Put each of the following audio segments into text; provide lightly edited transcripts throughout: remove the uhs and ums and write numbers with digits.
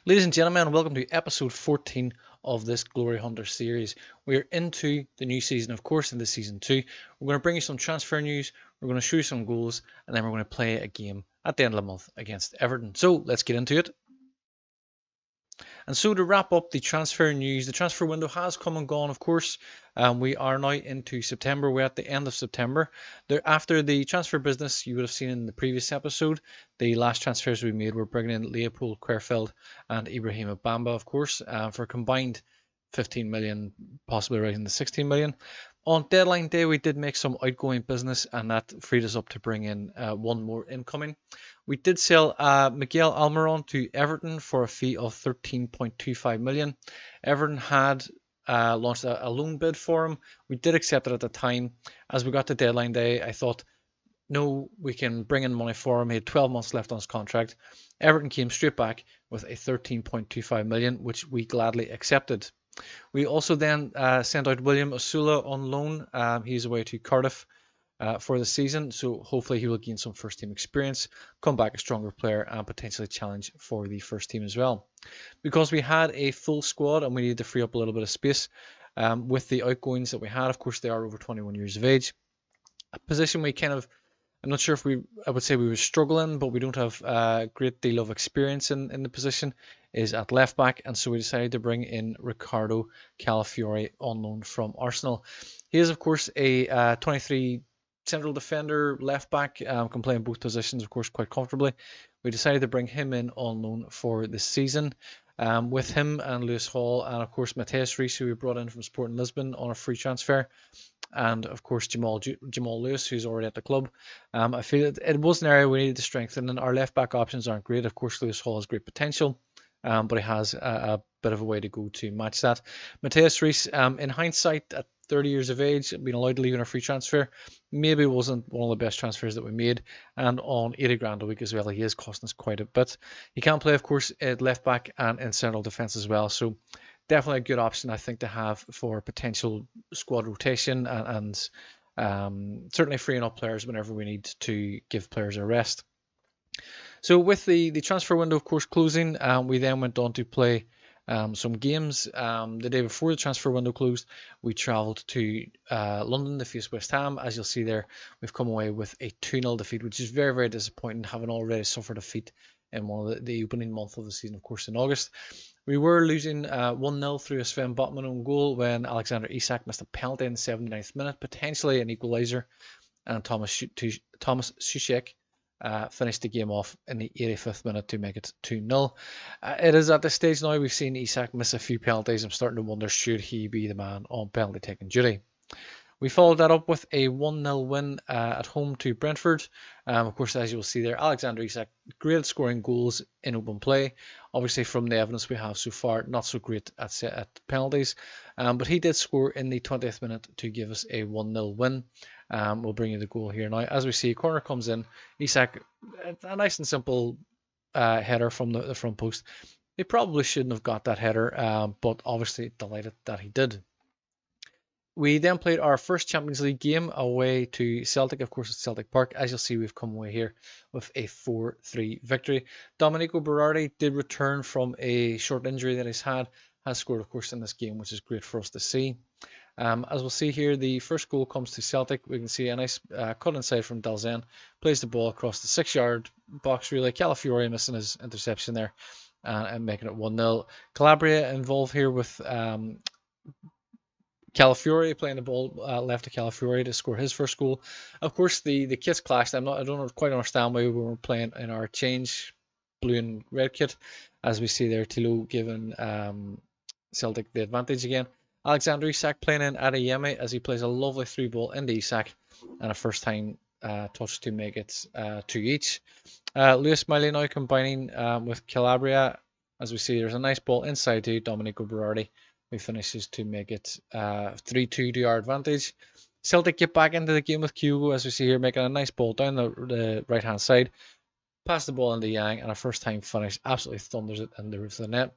Ladies and gentlemen, welcome to episode 14 of this Glory Hunter series. We are into the new season, of course, into season 2. We're going to bring you some transfer news, we're going to show you some goals, and then we're going to play a game at the end of the month against Everton. So let's get into it. And so to wrap up the transfer news, the transfer window has come and gone, of course. We are now into September. We're at the end of September. After the transfer business, you would have seen in the previous episode, the last transfers we made were bringing in Leopold Querfeld and Ibrahima Bamba, of course, for a combined 15 million, possibly rising to 16 million. On deadline day, we did make some outgoing business, and that freed us up to bring in one more incoming. We did sell Miguel Almiron to Everton for a fee of 13.25 million. Everton had launched a loan bid for him. We did accept it at the time. As we got to deadline day, I thought, no, we can bring in money for him. He had 12 months left on his contract. Everton came straight back with a 13.25 million, which we gladly accepted. We also then sent out William Osula on loan. He's away to Cardiff for the season, so hopefully he will gain some first team experience, come back a stronger player, and potentially challenge for the first team as well. Because we had a full squad and we needed to free up a little bit of space with the outgoings that we had, of course they are over 21 years of age. A position we kind of, I'm not sure if I would say we were struggling, but we don't have a great deal of experience in the position, is at left back, and so we decided to bring in Ricardo Calafiore on loan from Arsenal. He is, of course, a 23 central defender, left back, can play in both positions, of course, quite comfortably. We decided to bring him in on loan for this season. With him and Lewis Hall, and of course Mateus Reis, who we brought in from Sporting Lisbon on a free transfer, and of course Jamal Lewis, who's already at the club. I feel it was an area we needed to strengthen, and our left back options aren't great. Of course, Lewis Hall has great potential, but he has a bit of a way to go to match that. Mateus Reis, in hindsight, at 30 years of age, being allowed to leave in a free transfer, maybe wasn't one of the best transfers that we made, and on 80 grand a week as well, he is costing us quite a bit. He can play, of course, at left back and in central defence as well, so definitely a good option, I think, to have for potential squad rotation and certainly freeing up players whenever we need to give players a rest. So with the transfer window, of course, closing, we then went on to play some games. The day before the transfer window closed, we travelled to London to face West Ham. As you'll see there, we've come away with a 2-0 defeat, which is very, very disappointing, having already suffered a defeat in one of the opening month of the season, of course, in August. We were losing 1-0 through a Sven Botman own goal when Alexander Isak missed a penalty in the 79th minute, potentially an equaliser, and Thomas Soucek finished the game off in the 85th minute to make it 2-0. It is at this stage now we've seen Isak miss a few penalties. I'm starting to wonder, should he be the man on penalty taking duty? We followed that up with a 1-0 win at home to Brentford. Of course, as you will see there, Alexander Isak, great at scoring goals in open play. Obviously, from the evidence we have so far, not so great at penalties. But he did score in the 20th minute to give us a 1-0 win. We'll bring you the goal here now. As we see, corner comes in. Isak, a nice and simple header from the front post. He probably shouldn't have got that header, but obviously delighted that he did. We then played our first Champions League game away to Celtic, of course, at Celtic Park. As you'll see, we've come away here with a 4-3 victory. Domenico Berardi did return from a short injury that he's had, has scored, of course, in this game, which is great for us to see. As we'll see here, the first goal comes to Celtic. We can see a nice cut inside from Dalzen. Plays the ball across the 6-yard box, really. Calafiore missing his interception there and making it 1-0. Calabria involved here with Calafiore playing the ball left to Calafiore to score his first goal. Of course, the kits clashed. I don't quite understand why we were playing in our change blue and red kit. As we see there, Tilo giving Celtic the advantage again. Alexander Isak playing in Adeyemi as he plays a lovely through ball into Isak and a first time touch to make it 2 each. Lewis Miley now combining with Calabria. As we see, there's a nice ball inside to Domenico Berardi, who finishes to make it 3-2 to our advantage. Celtic get back into the game with Kyogo, as we see here, making a nice ball down the right hand side. Pass the ball into Yang, and a first time finish absolutely thunders it in the roof of the net.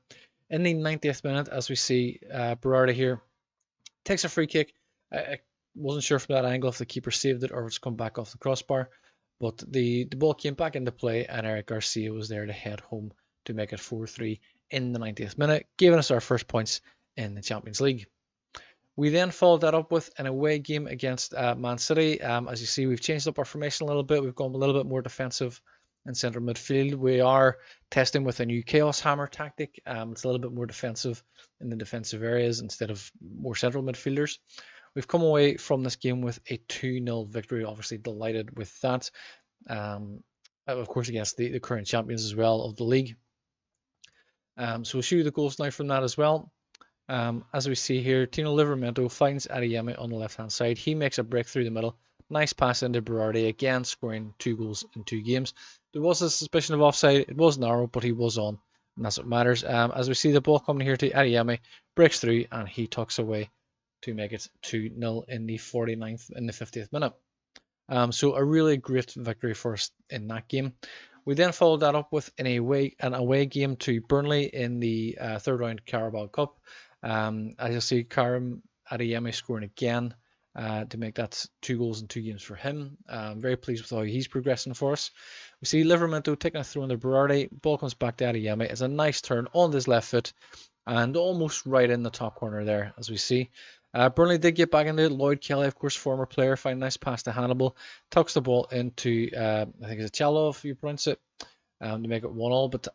In the 90th minute, as we see, Berardi here takes a free kick. I wasn't sure from that angle if the keeper saved it or if it's come back off the crossbar, but the ball came back into play, and Eric Garcia was there to head home to make it 4-3 in the 90th minute, giving us our first points in the Champions League. We then followed that up with an away game against Man City. As you see, we've changed up our formation a little bit. We've gone a little bit more defensive in central midfield. We are testing with a new Chaos Hammer tactic. It's a little bit more defensive in the defensive areas instead of more central midfielders. We've come away from this game with a 2-0 victory. Obviously delighted with that. Of course, against the current champions as well of the league. So we'll show you the goals now from that as well. As we see here, Tino Livramento finds Adeyemi on the left-hand side. He makes a break through the middle. Nice pass into Berardi, again scoring 2 goals in 2 games. There was a suspicion of offside. It was narrow, but he was on, and that's what matters. As we see the ball coming here to Adeyemi, breaks through, and he tucks away to make it 2-0 in the 49th and the 50th minute. So a really great victory for us in that game. We then followed that up with an away game to Burnley in the third round Carabao Cup. As you'll see, Karim Adeyemi scoring again to make that 2 goals in 2 games for him. Very pleased with how he's progressing for us. We see Livramento taking a throw under Berardi. Ball comes back to Adeyemi. It's a nice turn on his left foot and almost right in the top corner there, as we see. Burnley did get back into it. Lloyd Kelly, of course, former player, find a nice pass to Hannibal. Tucks the ball into, I think it's Cello, if you pronounce it, to make it 1-1. But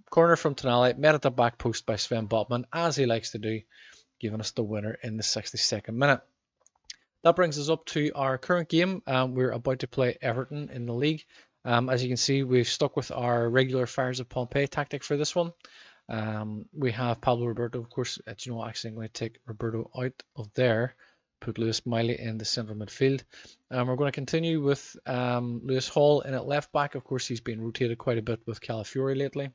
corner from Tonali, met at the back post by Sven Botman, as he likes to do, giving us the winner in the 62nd minute. That brings us up to our current game. We're about to play Everton in the league. As you can see, we've stuck with our regular Fires of Pompeii tactic for this one. We have Pablo Roberto, of course. Actually, I'm going to take Roberto out of there, put Lewis Miley in the central midfield. We're going to continue with Lewis Hall in at left back. Of course, he's been rotated quite a bit with Calafiori lately.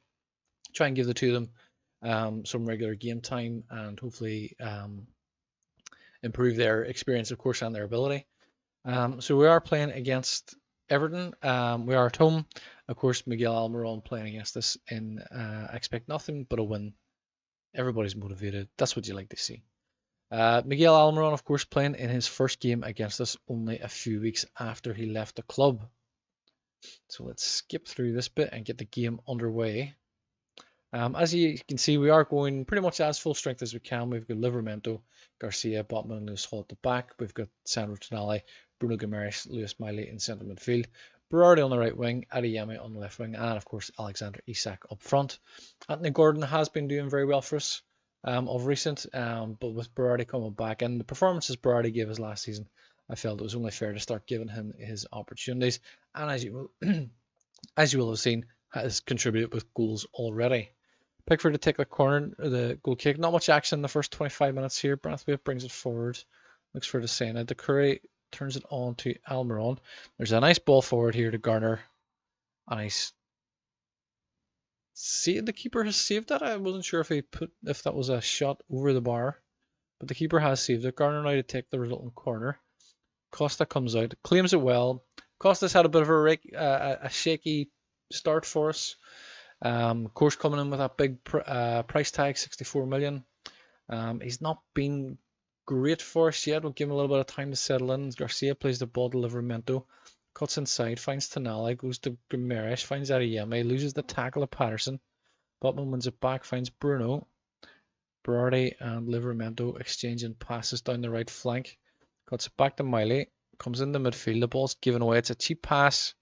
Try and give the two of them some regular game time and hopefully improve their experience, of course, and their ability. So we are playing against Everton. We are at home. Of course, Miguel Almiron playing against us in expect nothing but a win. Everybody's motivated. That's what you like to see. Miguel Almiron, of course, playing in his first game against us only a few weeks after he left the club. So let's skip through this bit and get the game underway. As you can see, we are going pretty much as full strength as we can. We've got Livramento, Garcia, Botman, and Lewis Hall at the back. We've got Sandro Tonali, Bruno Guimaraes, Lewis Miley in central midfield. Berardi on the right wing, Adeyemi on the left wing, and of course Alexander Isak up front. Anthony Gordon has been doing very well for us of recent, but with Berardi coming back and the performances Berardi gave us last season, I felt it was only fair to start giving him his opportunities. And as you will have seen, has contributed with goals already. Pickford to take the corner, the goal kick. Not much action in the first 25 minutes here. Braithwaite brings it forward. Looks for Desena. De Curry turns it on to Almiron. There's a nice ball forward here to Garner. And the keeper has saved that. I wasn't sure if that was a shot over the bar. But the keeper has saved it. Garner now to take the resulting corner. Costa comes out, claims it well. Costa's had a bit of a shaky start for us. Of course, coming in with that big price tag, 64 million. He's not been great for us yet. We'll give him a little bit of time to settle in. Garcia plays the ball to Livramento, cuts inside, finds Tonali, goes to Guimaraes, finds Adeyemi, loses the tackle of Patterson. Botman wins it back, finds Bruno. Berardi and Livramento exchanging passes down the right flank. Cuts it back to Miley, comes in the midfield. The ball's given away. It's a cheap pass.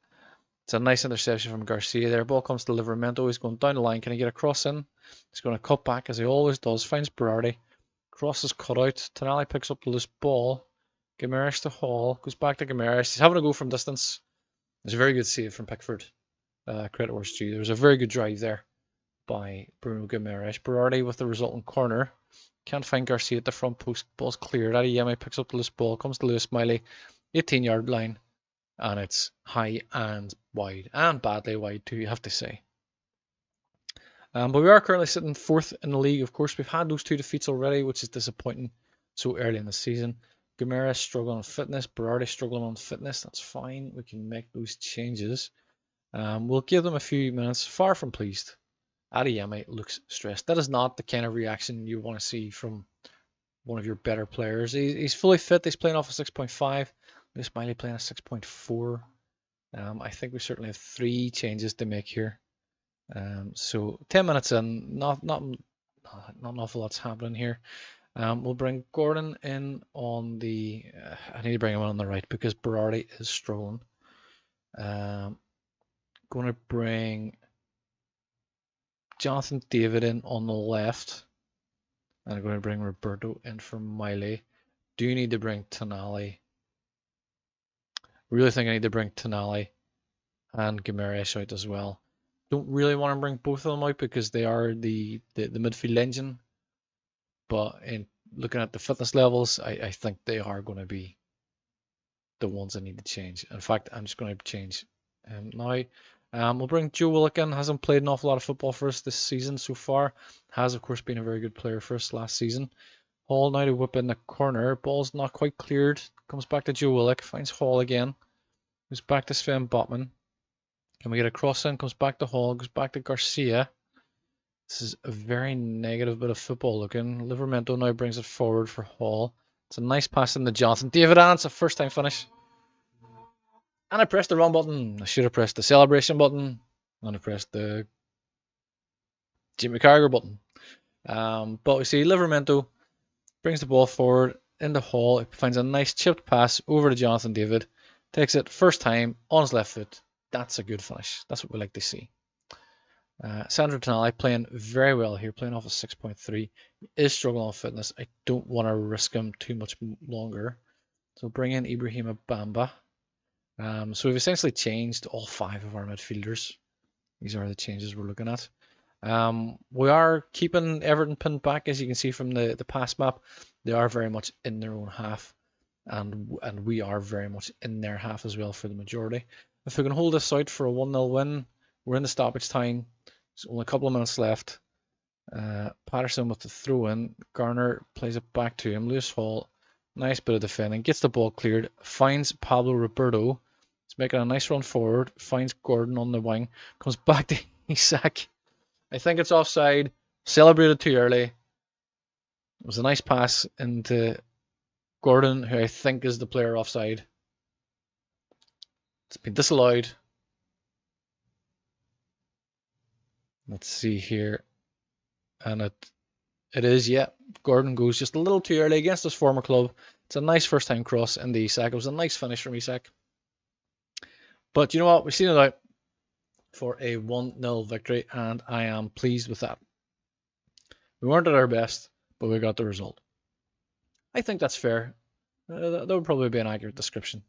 It's a nice interception from Garcia there. Ball comes to Livramento. He's going down the line. Can he get a cross in? He's going to cut back as he always does. Finds Berardi. Cross is cut out. Tonali picks up the loose ball. Guimaraes to Hall. Goes back to Guimaraes. He's having a go from distance. It's a very good save from Pickford. Credit where it's due. There was a very good drive there by Bruno Guimaraes. Berardi with the resulting corner. Can't find Garcia at the front post. Ball's cleared. Adeyemi picks up the loose ball. Comes to Lewis Miley. 18-yard line. And it's high and wide, and badly wide too, you have to say. But we are currently sitting 4th in the league. Of course, we've had those 2 defeats already, which is disappointing so early in the season. Guimaraes struggling on fitness, Berardi struggling on fitness. That's fine. We can make those changes. We'll give them a few minutes. Far from pleased. Adeyemi looks stressed. That is not the kind of reaction you want to see from one of your better players. He's fully fit. He's playing off a 6.5. Lewis Miley playing a 6.4. I think we certainly have 3 changes to make here. So 10 minutes in, not an awful lot's happening here. We'll bring Gordon in on the. I need to bring him in on the right because Berardi is struggling. Going to bring Jonathan David in on the left. And I'm going to bring Roberto in for Miley. Do need to bring Tonali. Really think I need to bring Tonali and Gimenez out as well. Don't really want to bring both of them out because they are the midfield engine. But in looking at the fitness levels, I think they are going to be the ones I need to change. In fact, I'm just going to change now. We'll bring Joe Willock in. Hasn't played an awful lot of football for us this season so far. Has, of course, been a very good player for us last season. Hall now to whip in the corner. Ball's not quite cleared. Comes back to Joe Willock. Finds Hall again. Goes back to Sven Botman. Can we get a cross in? Comes back to Hall. Goes back to Garcia. This is a very negative bit of football looking. Livramento now brings it forward for Hall. It's a nice pass in the Jonathan David, and it's a first time finish. And I pressed the wrong button. I should have pressed the celebration button. And I pressed the Jimmy Carragher button. But we see Livramento brings the ball forward into Hall. It finds a nice chipped pass over to Jonathan David. Takes it first time on his left foot. That's a good finish. That's what we like to see. Sandro Tonali playing very well here, playing off a 6.3. He is struggling on fitness. I don't want to risk him too much longer. So bring in Ibrahima Bamba. So we've essentially changed all 5 of our midfielders. These are the changes we're looking at. We are keeping Everton pinned back, as you can see from the pass map. They are very much in their own half, and we are very much in their half as well for the majority. If we can hold this out for a 1-0 win, we're in the stoppage time. There's only a couple of minutes left. Patterson with the throw in. Garner plays it back to him. Lewis Hall, nice bit of defending. Gets the ball cleared. Finds Pablo Roberto. He's making a nice run forward. Finds Gordon on the wing. Comes back to Isak. I think it's offside. Celebrated too early. It was a nice pass into Gordon, who I think is the player offside. It's been disallowed. Let's see here. And it is, yeah. Gordon goes just a little too early against his former club. It's a nice first time cross into Isak. It was a nice finish from Isak. But you know what? We've seen it out for a 1-0 victory, and I am pleased with that. We weren't at our best, but we got the result. I think that's fair. That would probably be an accurate description.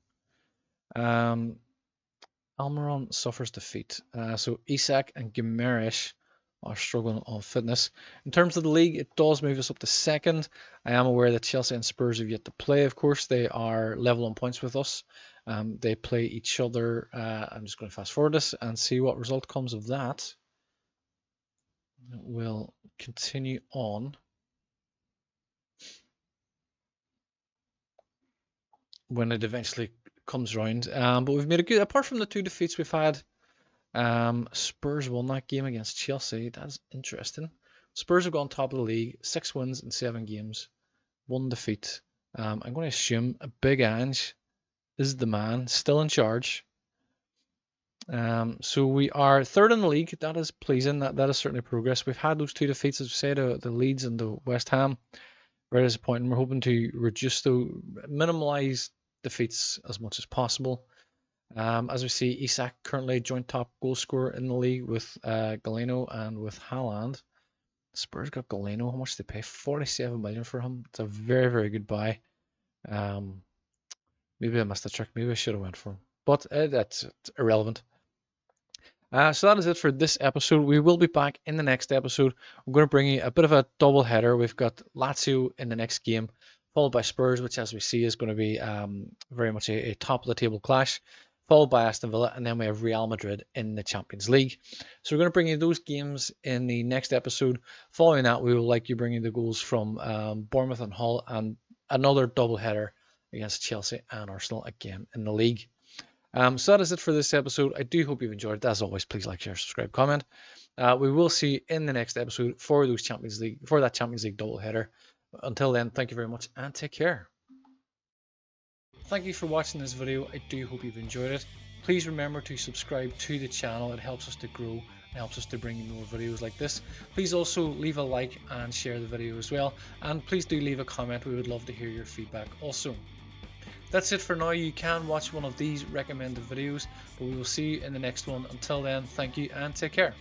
Almiron suffers defeat. So Isak and Gimenez are struggling on fitness. In terms of the league, it does move us up to second. I am aware that Chelsea and Spurs have yet to play. Of course, they are level on points with us. They play each other. I'm just going to fast forward this and see what result comes of that. We'll continue on. When it eventually comes round. But we've made a good, apart from the 2 defeats we've had, Spurs won that game against Chelsea. That's interesting. Spurs have gone top of the league, 6 wins in 7 games, 1 defeat. I'm going to assume a Big Ange is the man, still in charge. So we are 3rd in the league. That is pleasing. That is certainly progress. We've had those 2 defeats, as we say, the Leeds and the West Ham. Very disappointing. We're hoping to reduce minimalise defeats as much as possible. As we see, Isak currently joint top goal scorer in the league with Galeno and with Haaland. Spurs got Galeno. How much did they pay? 47 million for him. It's a very, very good buy. Maybe I missed the trick. Maybe I should have went for him. But that's irrelevant. So that is it for this episode. We will be back in the next episode. I'm going to bring you a bit of a double header. We've got Lazio in the next game, followed by Spurs, which as we see is going to be very much a top of the table clash, followed by Aston Villa, and then we have Real Madrid in the Champions League. So we're going to bring you those games in the next episode. Following that, we will likely bring you the goals from Bournemouth and Hull, and another double header against Chelsea and Arsenal again in the league. So that is it for this episode. I do hope you've enjoyed it. As always, please like, share, subscribe, comment. We will see you in the next episode for that Champions League doubleheader. Until then, thank you very much and take care. Thank you for watching this video. I do hope you've enjoyed it. Please remember to subscribe to the channel. It helps us to grow. It helps us to bring you more videos like this. Please also leave a like and share the video as well. And please do leave a comment. We would love to hear your feedback also. That's it for now. You can watch one of these recommended videos, but we will see you in the next one. Until then, thank you and take care.